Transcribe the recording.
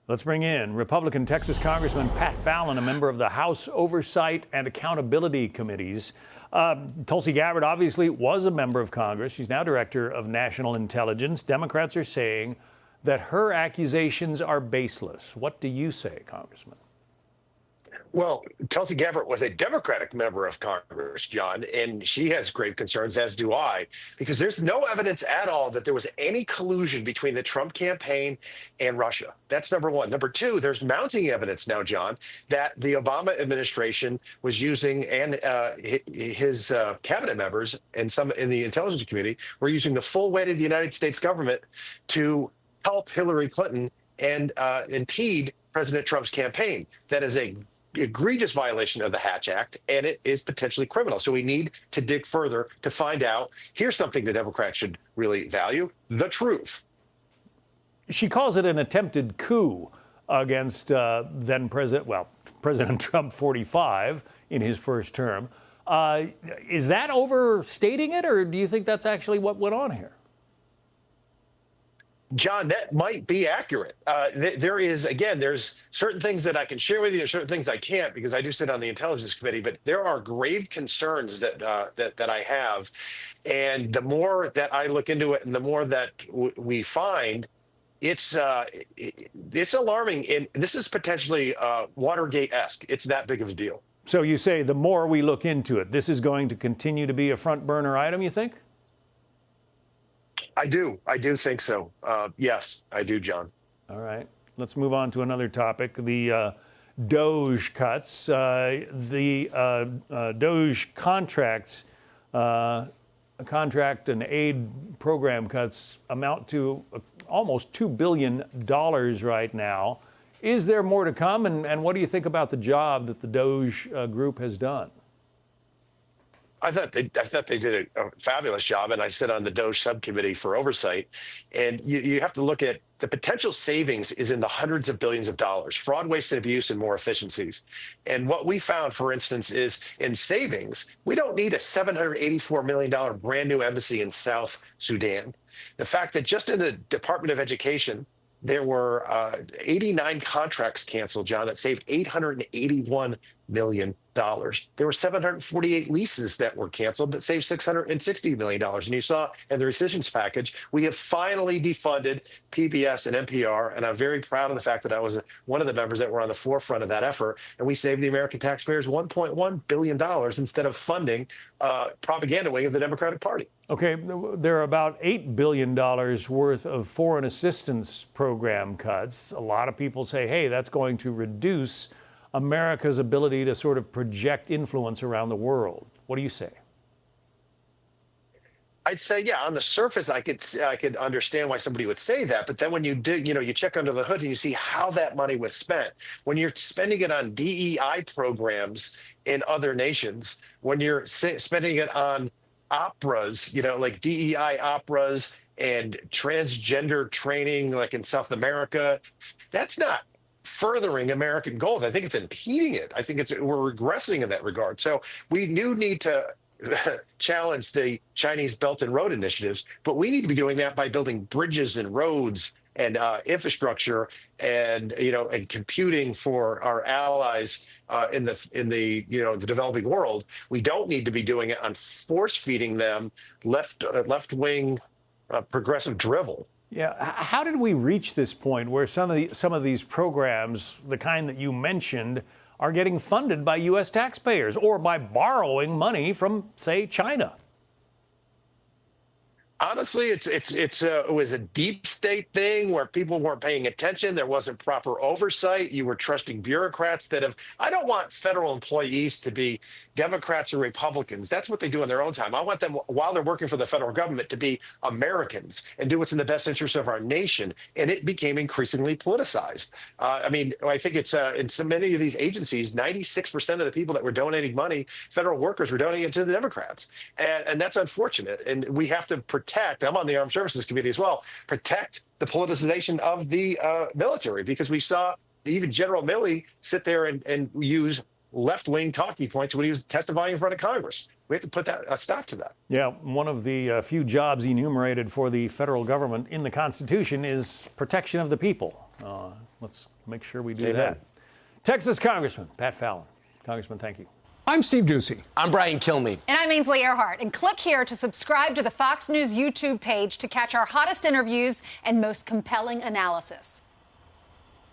Let's bring in Republican Texas Congressman Pat Fallon, a member of the House Oversight and Accountability Committees. Tulsi Gabbard obviously was a member of Congress. She's now director of national intelligence. Democrats are saying that her accusations are baseless. What do you say, Congressman? Well, Tulsi Gabbard was a Democratic member of Congress, John, and she has grave concerns, as do I, because there's no evidence at all that there was any collusion between the Trump campaign and Russia. That's number one. Number two, there's mounting evidence now, John, that the Obama administration was using, and his cabinet members and some in the intelligence community were using the full weight of the United States government to help Hillary Clinton and impede President Trump's campaign. That is a egregious violation of the Hatch Act, and it is potentially criminal. So we need to dig further to find out. Here's something the Democrats should really value: the truth. She calls it an attempted coup against President Trump 45 in his first term. Is that overstating it, or do you think that's actually what went on here? John, that might be accurate. There's certain things that I can share with you, there's certain things I can't because I do sit on the Intelligence Committee, but there are grave concerns that I have. And the more that I look into it and the more that we find, it's alarming. And this is potentially Watergate-esque. It's that big of a deal. So you say the more we look into it, this is going to continue to be a front burner item, you think? I do think so. Yes, I do, John. All right. Let's move on to another topic, the DOGE cuts. The DOGE contract and aid program cuts amount to almost $2 billion right now. Is there more to come? And what do you think about the job that the DOGE group has done? I thought they did a fabulous job, and I sit on the DOGE subcommittee for oversight. And you have to look at the potential savings is in the hundreds of billions of dollars, fraud, waste, and abuse, and more efficiencies. And what we found, for instance, is in savings, we don't need a $784 million brand new embassy in South Sudan. The fact that just in the Department of Education, there were 89 contracts canceled, John, that saved $881 million. There were 748 leases that were canceled that saved $660 million. And you saw in the rescissions package, we have finally defunded PBS and NPR. And I'm very proud of the fact that I was one of the members that were on the forefront of that effort. And we saved the American taxpayers $1.1 billion instead of funding propaganda wing of the Democratic Party. Okay, there are about $8 billion worth of foreign assistance program cuts. A lot of people say, hey, that's going to reduce America's ability to sort of project influence around the world. What do you say? I'd say, yeah, on the surface, I could understand why somebody would say that. But then when you dig, you check under the hood and you see how that money was spent. When you're spending it on DEI programs in other nations, when you're spending it on operas, like DEI operas and transgender training, like in South America, that's not furthering American goals. I think it's impeding it. I think we're regressing in that regard. So we do need to challenge the Chinese Belt and Road initiatives, but we need to be doing that by building bridges and roads and infrastructure and and computing for our allies in the developing world. We don't need to be doing it on force feeding them left wing progressive drivel. Yeah, how did we reach this point where some of these programs, the kind that you mentioned, are getting funded by U.S. taxpayers or by borrowing money from, say, China? Honestly, it was a deep state thing where people weren't paying attention. There wasn't proper oversight. You were trusting bureaucrats I don't want federal employees to be Democrats or Republicans. That's what they do in their own time. I want them, while they're working for the federal government, to be Americans and do what's in the best interest of our nation. And it became increasingly politicized. I think it's in so many of these agencies, 96% of the people that were donating money, federal workers, were donating it to the Democrats. And that's unfortunate. And we have to protect, I'm on the Armed Services Committee as well, protect the politicization of the military, because we saw even General Milley sit there and use left-wing talking points when he was testifying in front of Congress. We have to put a stop to that. Yeah, one of the few jobs enumerated for the federal government in the Constitution is protection of the people. let's make sure we do Amen. that. Texas Congressman Pat Fallon. Congressman, thank you. I'm Steve Ducey. I'm Brian Kilmeade. And I'm Ainsley Earhart. And click here to subscribe to the Fox News YouTube page to catch our hottest interviews and most compelling analysis.